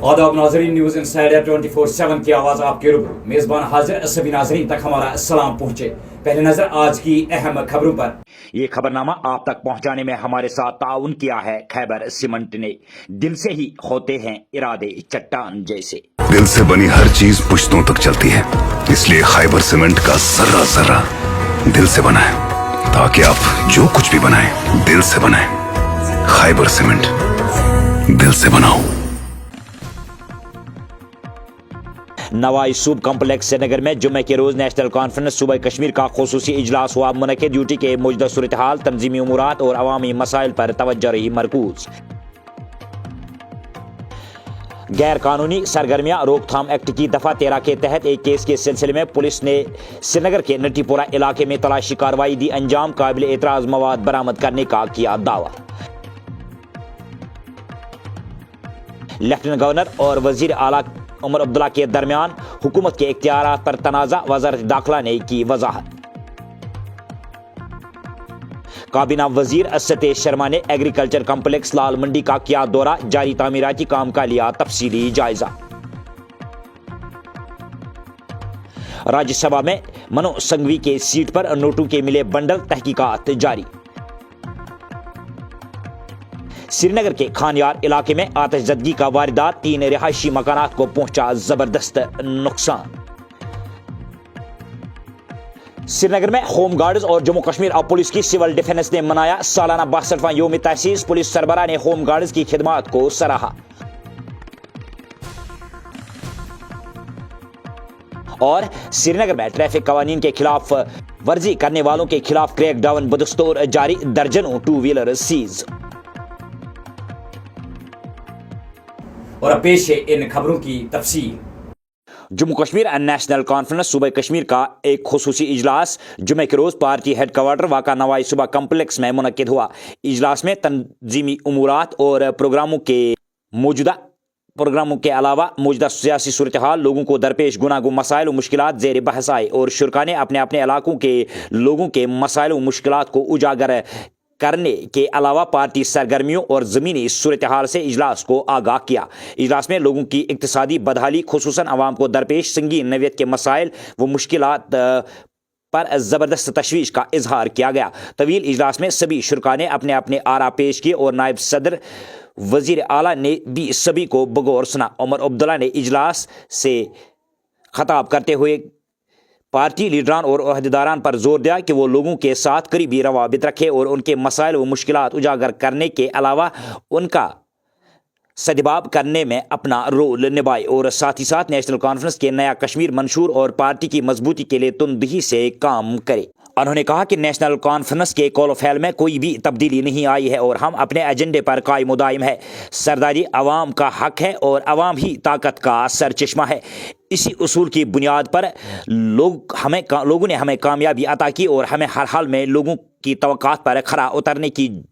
आदाब नाजरीन, news insider 24/7 की आवाज़ आपके रूबरू मेज़बान हाजिर सभी नाजरीन तक हमारा सलाम पहुँचे। पहले नजर आज की अहम खबरों पर। ये खबरनामा आप तक पहुंचाने में हमारे साथ ताउन किया है खैबर सीमेंट ने। दिल से ही होते हैं इरादे चट्टान जैसे। दिल से बनी हर चीज पुश्तों तक चलती है, इसलिए खैबर सीमेंट का जर्रा जर्रा दिल से बना है, ताकि आप जो कुछ भी बनाएं दिल से बनाएं। खैबर सीमेंट, दिल से बनाओ। नवाई सूब कम्प्लेक्स श्रीनगर में जुम्मे के रोज नेशनल कॉन्फ्रेंस सूबा कश्मीर का खुसूसी इजलास हुआ मुनक़िद। ड्यूटी के मौजूदा सूरत हाल, तंजीमी उमूरात और अवामी मसाइल पर तवज्जो रही मरकूज। गैर कानूनी सरगर्मियां रोकथाम एक्ट की दफा 13 के तहत एक केस के सिलसिले में पुलिस ने श्रीनगर के नटीपोरा इलाके में तलाशी कार्रवाई दी अंजाम। काबिल एतराज मवाद बरामद करने का किया दावा। लेफ्टिनेंट गवर्नर और वजीर आला उमर अब्दुल्ला के दरमियान हुकूमत के इख्तियारात पर तनाज़ा, वज़ारत दाखिला ने की वजाहत। काबीना वजीर सतीश शर्मा ने एग्रीकल्चर कम्प्लेक्स लाल मंडी का किया दौरा, जारी तामीराती काम का लिया तफसीली जायजा। राज्यसभा में मनोज संघवी के सीट पर नोटों के मिले बंडल, तहकीकात जारी। श्रीनगर के खानयार इलाके में आतिशज़दगी का वारदात, 3 रिहायशी मकानात को पहुंचा जबरदस्त नुकसान। श्रीनगर में होम गार्ड्स और जम्मू कश्मीर पुलिस की सिविल डिफेंस ने मनाया सालाना 62वां यौम तहसीस। पुलिस सरबराह ने होम गार्ड्स की खिदमात को सराहा। और श्रीनगर में ट्रैफिक कवानीन के खिलाफ वर्जी करने वालों के खिलाफ क्रैक डाउन बदस्तूर जारी, दर्जनों 2 व्हीलर सीज। और अब पेश है इन खबरों की तफसील। जम्मू कश्मीर नेशनल कॉन्फ्रेंस सूबा कश्मीर का एक खुसूसी इजलास जुमे के रोज पार्टी हेडक्वार्टर वाक़ा नवाई सूबा कम्प्लेक्स में मुनक़िद हुआ। इजलास में तंजीमी उमूरात और प्रोग्रामों के अलावा मौजूदा सियासी सूरत हाल, लोगों को दरपेश गुनागो मसाइल और मुश्किलात ज़ेर बहस आए और शुरका ने अपने अपने इलाकों के लोगों के मसाइल और मुश्किलात को उजागर करने के अलावा पार्टी सरगर्मियों और ज़मीनी सूरत हाल से इजलास को आगाह किया। इजलास में लोगों की इक्तिसादी बदहाली, खुसूसन अवाम को दरपेश संगीन नौयत के मसाइल व मुश्किलात पर ज़बरदस्त तशवीश का इजहार किया गया। तवील इजलास में सभी शुरका ने अपने अपने आरा पेश किए और नायब सदर वजीर आला ने भी सभी को बगौर सुना। उमर अब्दुल्ला ने इजलास से खताब करते हुए पार्टी लीडरान और अहदेदारान पर जोर दिया कि वो लोगों के साथ करीबी रवाबित रखे और उनके मसाइल व मुश्किलात उजागर करने के अलावा उनका सदबाब करने में अपना रोल निभाए और साथ ही साथ नेशनल कॉन्फ्रेंस के नया कश्मीर मंशूर और पार्टी की मजबूती के लिए तुंदही से काम करे। उन्होंने कहा कि नेशनल कॉन्फ्रेंस के कौल फैल में कोई भी तब्दीली नहीं आई है और हम अपने एजेंडे पर कायम दायम है। सरदारी अवाम का हक है और अवाम ही ताकत का सरचश्मा है। इसी उसूल की बुनियाद पर लोगों ने हमें कामयाबी अता की और हमें हर हाल में लोगों की तवक्कात पर खरा उतरने की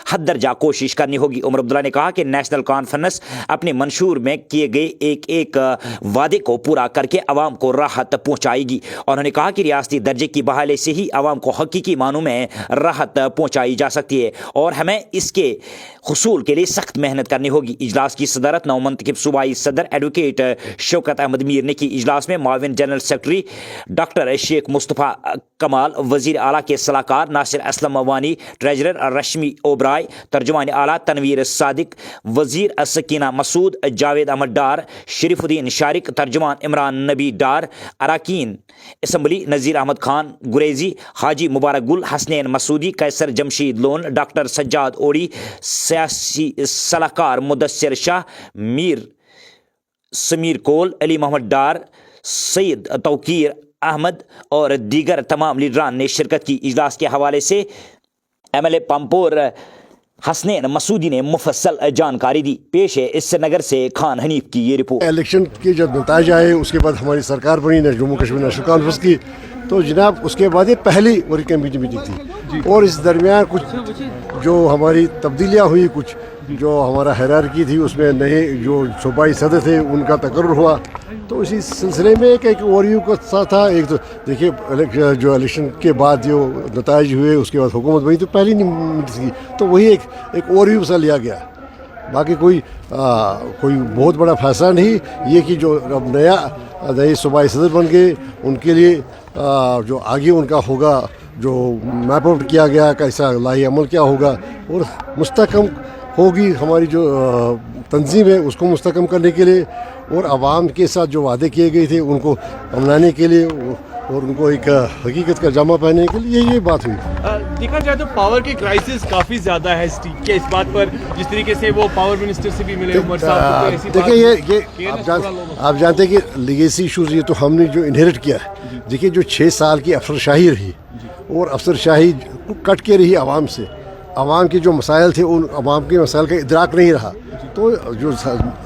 हद दर्जा कोशिश करनी होगी। उमर अब्दुल्ला ने कहा कि नेशनल कॉन्फ्रेंस अपने मंशूर में किए गए एक वादे को पूरा करके अवाम को राहत पहुंचाएगी। उन्होंने कहा कि रियासती दर्जे की बहाली से ही अवाम को हकीकी मानों में राहत पहुंचाई जा सकती है और हमें इसके हुसूल के लिए सख्त मेहनत करनी होगी। इजलास की सदारत नवमंतखब सूबाई सदर एडवोकेट शौकत अहमद मीर ने की। इजलास में माविन general secretary doctor Sheikh Mustafa Kamal, वजीर आला के सलाहकार नासिर असलम वानी, ट्रेजरर रश्मि ओबराय, तर्जुमान आला तनवीर सादिक, वजीर सकीना मसूद, जावेद अहमद डार, शरीफुद्दीन शारिक, तर्जुमान इमरान नबी डार, अरकान असम्बली नज़ीर अहमद खान गुरेजी, हाजी मुबारक गुल, हसनैन मसूदी, कैसर जमशीद लोन, डॉक्टर सज्जाद ओड़ी, सियासी सलाहकार मुदस्सिर शाह, मीर समीर कोल, अली मोहम्मद डार, सैयद तौकीर अहमद और दीगर तमाम लीडरान ने शिरकत की। इजलास के हवाले से MLA पंपोर हसनैन मसूदी ने मुफस्सल जानकारी दी। पेश है इस नगर से खान हनीफ की ये रिपोर्ट। इलेक्शन के जब नतीज आए उसके बाद हमारी सरकार बनी जम्मू कश्मीर नेशनल कॉन्फ्रेंस की, तो जनाब उसके बाद ये पहली वर्किंग कमेटी मीटिंग थी और इस दरमियान कुछ जो हमारी तब्दीलियाँ हुई, कुछ जो हमारा हायरार्की थी उसमें नए जो सूबाई सदर थे उनका तकर्रुर हुआ। तो इसी सिलसिले में एक ओवरव्यू का साथ था। एक तो देखिए जो इलेक्शन के बाद जो नताइज हुए उसके बाद हुकूमत बनी तो पहली मीटिंग थी, तो वही एक ओवरव्यू सा लिया गया। बाकी कोई बहुत बड़ा फैसला नहीं। ये कि जो अब नए सूबाई सदर बन गए उनके लिए जो आगे उनका होगा, जो मैप आउट किया गया कैसा लाही अमल क्या होगा और मुस्तकम होगी हमारी जो तंजीम है उसको मुस्तकम करने के लिए और आवाम के साथ जो वादे किए गए थे उनको अपनाने के लिए और उनको एक हकीकत का जामा पहनने के लिए ये बात हुई। देखा जाए तो पावर की क्राइसिस काफ़ी ज़्यादा है इस बात पर, जिस तरीके से वो पावर मिनिस्टर से भी मिले उमर साहब को, ऐसी बात देखिए है। आप जानते हैं कि लीगेसी इशूज़ ये तो हमने जो इनहेरिट किया है। देखिए जो 6 साल की अफसरशाही रही और अफसरशाही कट के रही आवाम से, आवाम के जो मसाइल थे उन आवाम के मसाइल का इदराक नहीं रहा, तो जो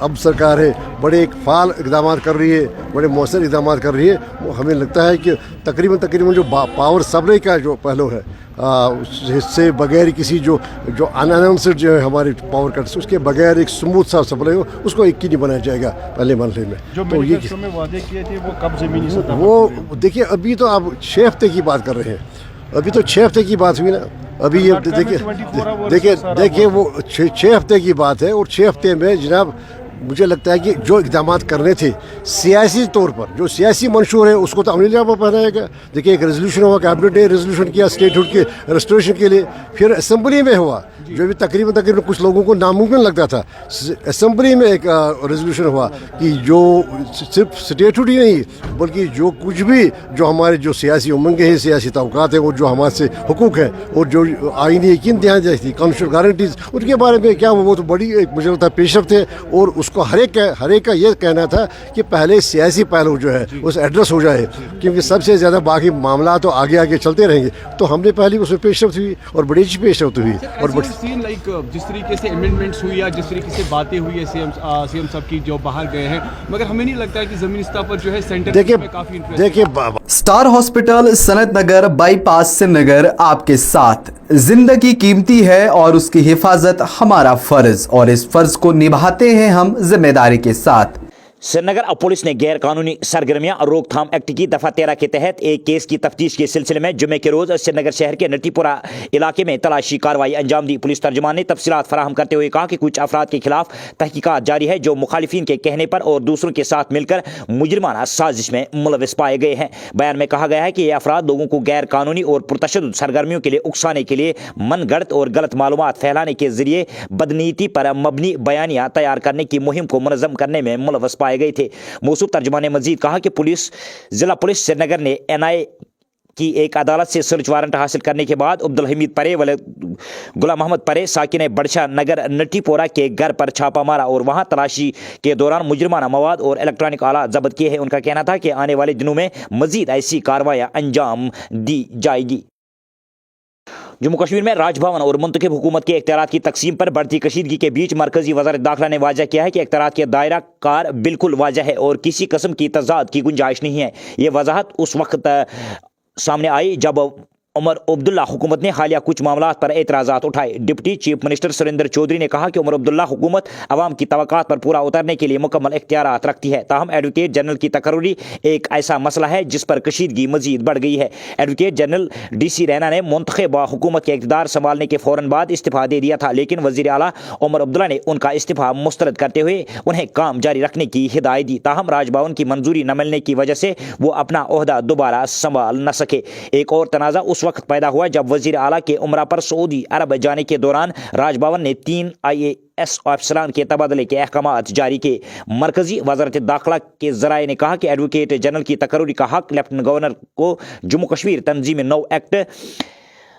अब सरकार है बड़े एक फ़ाल इक़दाम कर रही है, बड़े मौसर इक़दाम कर रही है। वो हमें लगता है कि तकरीबन जो पावर सप्लाई का जो पहलू है उससे बगैर किसी जो अनअनाउंस्ड जो है हमारे पावर कट्स उसके बगैर एक स्मूथ सा सप्लाई हो उसको एक ही नहीं बनाया जाएगा पहले मरहले में। जो तो ये में वादे किए थे वो कब ज़मीनी सतह वो देखिए अभी तो आप 6 हफ्ते की बात कर रहे हैं, अभी तो 6 हफ्ते की बात हुई ना। अभी ये देखिए वो 6 हफ्ते की बात है और 6 हफ्ते में जनाब मुझे लगता है कि जो इक़दाम करने थे सियासी तौर पर, जो सियासी मंशूर है उसको तो अमली जामा पहनाएगा। देखिए एक रेजोल्यूशन हुआ, कैबिनेट ने रेजोल्यूशन किया स्टेटहुड के रेस्टोरेशन के लिए, फिर असेंबली में हुआ जो भी तकरीबन कुछ लोगों को नामुमकिन लगता था, असेंबली में एक रेजोल्यूशन हुआ कि जो सिर्फ स्टेटहुड ही नहीं बल्कि जो कुछ भी जो हमारे जो सियासी उमंगें हैं, सियासी तवक़ात हैं और जो हमारे से हुकूक हैं और जो आईनी यकीन दहानी जैसी कॉन्स्टिट्यूशनल गारंटीज उनके बारे में क्या वो तो बड़ी एक मुझे लगता है पेशरफ्त है और उसको हर एक का ये कहना था कि पहले सियासी पहलू जो है उस एड्रेस हो जाए क्योंकि सबसे ज़्यादा बाकी मामला तो आगे चलते रहेंगे। तो हमने पहले उसमें पेशरफ्त हुई और बड़ी अच्छी पेशरफ्त हुई और जिस तरीके से अमेंडमेंट्स हुई या जिस तरीके से बातें हुई है सीएम साहब की जो बाहर गए हैं, मगर हमें नहीं लगता है कि ज़मीनी सतह पर जो है सेंटर देखिए स्टार हॉस्पिटल सनत नगर बाईपास श्रीनगर आपके साथ। जिंदगी कीमती है और उसकी हिफाजत हमारा फर्ज और इस फर्ज को निभाते हैं हम जिम्मेदारी के साथ। श्रीनगर पुलिस ने गैर कानूनी सरगर्मियां रोकथाम एक्ट की दफ़ा 13 के तहत एक केस की तफ्तीश के सिलसिले में जुमे के रोज़ श्रीनगर शहर के नटीपुरा इलाके में तलाशी कार्रवाई अंजाम दी। पुलिस तर्जुमान ने तफसीलात फराहम करते हुए कहा कि कुछ अफराद के खिलाफ तहकीकात जारी है जो मुखालिफिन के कहने पर और दूसरों के साथ मिलकर मुजरिमाना साजिश में मुलविस पाए गए हैं। बयान में कहा गया है कि ये अफराद लोगों को गैर कानूनी और पुरतशद्दुद सरगर्मियों के लिए उकसाने के लिए मनगढ़ंत और गलत मालूमात फैलाने के जरिए बदनीति पर मबनी बयानियाँ तैयार करने की मुहिम को मुनज़्ज़म करने में मुलविस पाए गए थे। मौसूफ तर्जुमान ने मजीद कहा कि जिला पुलिस श्रीनगर ने NIA की एक अदालत से सर्च वारंट हासिल करने के बाद अब्दुल हमीद परे व गुलाम मोहम्मद परे साकिन बड़शा नगर नटीपोरा के घर पर छापा मारा और वहां तलाशी के दौरान मुजरिमाना मवाद और इलेक्ट्रॉनिक आलात जब्त किए हैं। उनका कहना था कि आने वाले दिनों में मजीद ऐसी कार्रवाइयां अंजाम दी जाएगी। जम्मू कश्मीर में राजभवन और मुंतखब हुकूमत के इख्तियारात की तकसीम पर बढ़ती कशीदगी के बीच मरकजी वज़ारत दाखिला ने वाज़ह किया है कि इख्तियारात के दायरा कार बिल्कुल वाज़ह है और किसी किस्म की तज़ाद की गुंजाइश नहीं है। ये वजाहत उस वक्त सामने आई जब उमर अब्दुल्ला हुकूमत ने हालिया कुछ मामलात पर एतराज़ात उठाए। Deputy chief minister Surendra Choudhary ने कहा कि उमर अब्दुल्ला हुकूमत अवाम की तवक्कात पर पूरा उतरने के लिए मुकम्मल इख्तियारात रखती है। ताहम एडवोकेट जनरल की तकर्री एक ऐसा मसला है जिस पर कशीदगी मजीद बढ़ गई है। एडवोकेट जनरल DC रैना ने मुंतखब हुकूमत के इक़्तिदार संभालने के फ़ौरन बाद इस्तीफ़ा दे दिया था, लेकिन वज़ीर आला उमर अब्दुल्ला ने उनका इस्तीफ़ा मुस्तरद करते हुए उन्हें काम जारी रखने की हिदायत दी। ताहम राजभवन की मंजूरी न मिलने की वजह से वो अपना ओहदा दोबारा संभाल न सके। एक और तनाज़ा उस वक्त पैदा हुआ जब वज़ीर आला के उमरा पर सऊदी अरब जाने के दौरान राजभवन ने 3 IAS अफसरान के तबादले के अहकामात जारी किए। मरकजी वज़ारत दाखिला के ज़राए ने कहा कि एडवोकेट जनरल की तकर्री का हक लेफ्टिनेंट गवर्नर को जम्मू कश्मीर तंजीम नौ एक्ट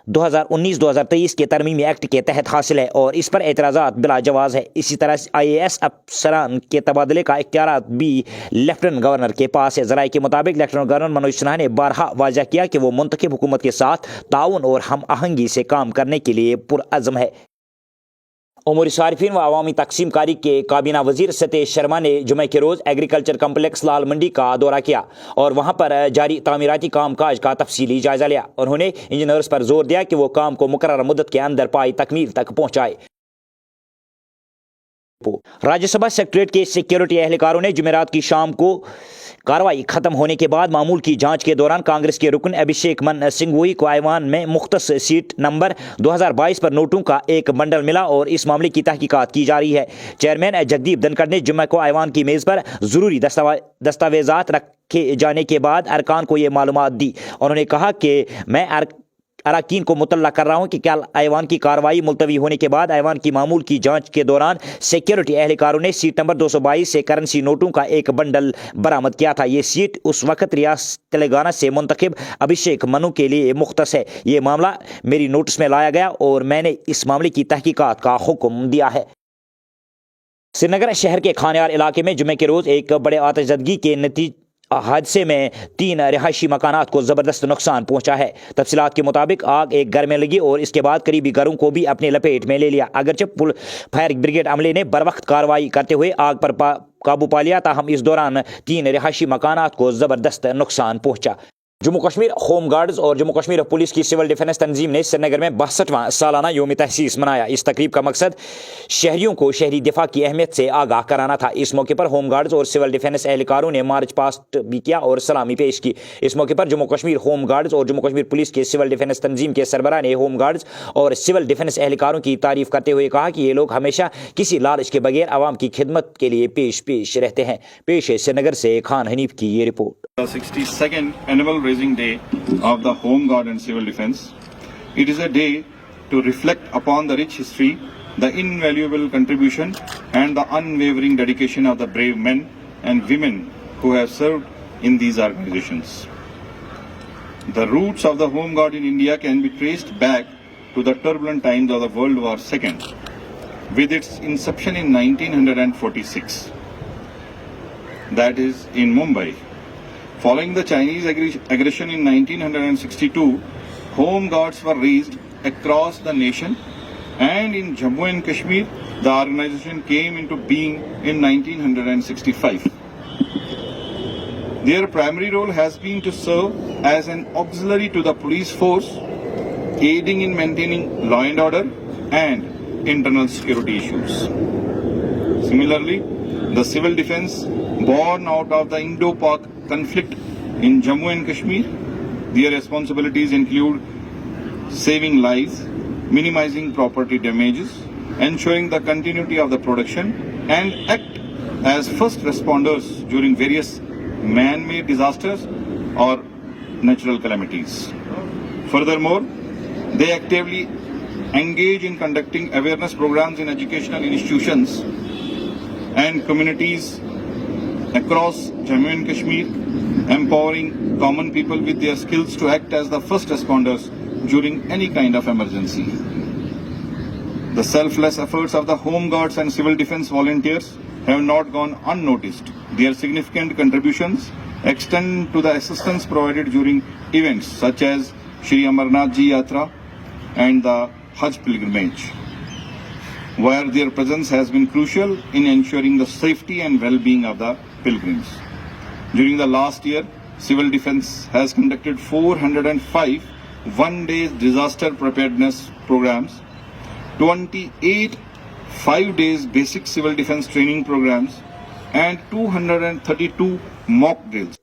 2019-2023 के तरमीमी एक्ट के तहत हासिल है और इस पर एतराज़ात बिला जवाज़ है। इसी तरह IAS अफसरान के तबादले का इख्तियार भी लेफ्टिनेंट गवर्नर के पास है। ज़राए के मुताबिक लेफ्टिनेंट गवर्नर मनोज सिन्हा ने बारहा वाज़ह किया कि वो मुंतखब हुकूमत के साथ ताउन और हम आहंगी से काम करने के लिए पुरअज़्म है। उमूरी सारिफिन व अवामी तकसीम कारी के काबीना वजीर सतीश शर्मा ने जुमे के रोज़ एग्रीकल्चर कम्प्लेक्स लाल मंडी का दौरा किया और वहाँ पर जारी तामीराती काम काज का तफसीली जायजा लिया। उन्होंने इंजीनियर्स पर जोर दिया कि वो काम को मुकर्रर मुद्दत के अंदर पाई तकमील तक पहुँचाए। राज्यसभा सेक्रेटरीट के सिक्योरिटी एहलकारों ने जुमेरात की शाम को कार्रवाई खत्म होने के बाद मामूल की जांच के दौरान कांग्रेस के रुकन अभिषेक मन सिंघवी को ऐवान में मुख्तस सीट नंबर 2022 पर नोटों का एक बंडल मिला और इस मामले की तहकीकात की जा रही है। चेयरमैन जगदीप धनखड़ ने जुम्मे को ऐवान की मेज़ पर ज़रूरी दस्तावेज़ात रखे जाने के बाद अरकान को ये मालूमात दी। उन्होंने कहा कि मैं अरकान को मुतल्ला कर रहा हूँ कि कल ऐवान की कार्रवाई मुलतवी होने के बाद ऐवान की मामूल की जांच के दौरान सिक्योरिटी एहलकारों ने सीट नंबर 222 से करेंसी नोटों का एक बंडल बरामद किया था। ये सीट उस वक्त रियासत तेलंगाना से मुंतखब अभिषेक मनु के लिए मुख्तस है। ये मामला मेरी नोटिस में लाया गया और मैंने इस मामले की तहकीकात का हुक्म दिया है। श्रीनगर शहर के खानियार इलाके में जुमे के रोज़ एक बड़े आतिशज़दगी के हादसे में 3 रिहायशी मकानात को ज़बरदस्त नुकसान पहुंचा है। तफसीलात के मुताबिक आग एक घर में लगी और इसके बाद करीबी घरों को भी अपने लपेट में ले लिया। अगरचे फायर ब्रिगेड अमले ने बरवक्त कार्रवाई करते हुए आग पर काबू पा लिया, ताहम इस दौरान 3 रिहायशी मकानात को ज़बरदस्त नुकसान पहुंचा। जम्मू कश्मीर होम गार्ड्स और जम्मू कश्मीर पुलिस की सिविल डिफेंस तंजीम ने श्रीनगर में 62वां सालाना योम तहसीस मनाया। इस तकरीब का मकसद शहरियों को शहरी दिफा की अहमियत से आगाह कराना था। इस मौके पर होम गार्ड्स और सिविल डिफेंस एहलकारों ने मार्च पास्ट भी किया और सलामी पेश की। इस मौके पर जम्मू कश्मीर होम गार्ड्स और जम्मू कश्मीर पुलिस के सिविल डिफेंस तंजीम के सरबराह ने होम गार्ड्स और सिविल डिफेंस एहलकारों की तारीफ करते हुए कहा कि ये लोग हमेशा किसी लालच के बगैर आवाम की खिदमत के लिए पेश रहते हैं। पेश है श्रीनगर से खान हनीफ की ये report. 62nd annual raising day of the Home Guard and Civil Defence. It is a day to reflect upon the rich history, the invaluable contribution and the unwavering dedication of the brave men and women who have served in these organizations. The roots of the Home Guard in India can be traced back to the turbulent times of the World War II, with its inception in 1946. That is in Mumbai. Following the Chinese aggression in 1962, Home Guards were raised across the nation, and in Jammu and Kashmir, the organization came into being in 1965. Their primary role has been to serve as an auxiliary to the police force, aiding in maintaining law and order and internal security issues. Similarly, the civil defense born out of the Indo-Pak conflict in Jammu and Kashmir, their responsibilities include saving lives, minimizing property damages, ensuring the continuity of the production, and act as first responders during various man-made disasters or natural calamities. Furthermore, they actively engage in conducting awareness programs in educational institutions and communities across Jammu and Kashmir, empowering common people with their skills to act as the first responders during any kind of emergency. The selfless efforts of the Home Guards and Civil Defence volunteers have not gone unnoticed. Their significant contributions extend to the assistance provided during events such as Shri Amarnath Ji Yatra and the Hajj pilgrimage, where their presence has been crucial in ensuring the safety and well-being of the pilgrims. During the last year, Civil Defence has conducted 405 one-day disaster preparedness programs, 28 5-day basic civil defence training programs, and 232 mock drills.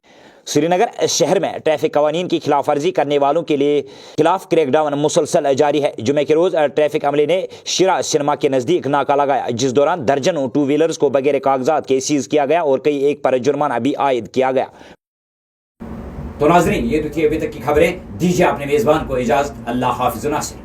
Srinagar शहर में traffic कवानीन की खिलाफ वर्जी करने वालों के लिए खिलाफ क्रैकडाउन मुसलसल जारी है। जुमे के रोज़ ट्रैफिक अमले ने शिरा सिनेमा के नज़दीक नाका लगाया, जिस दौरान दर्जनों 2 व्हीलर्स को बगैर कागजात के सीज किया गया और कई एक पर जुर्माना भी आयद किया गया। तो नाज़रीन, ये तो थी अभी तक की खबरें। दीजिए अपने मेज़बान को इजाज़त। अल्लाह हाफ़िज़ नासिर।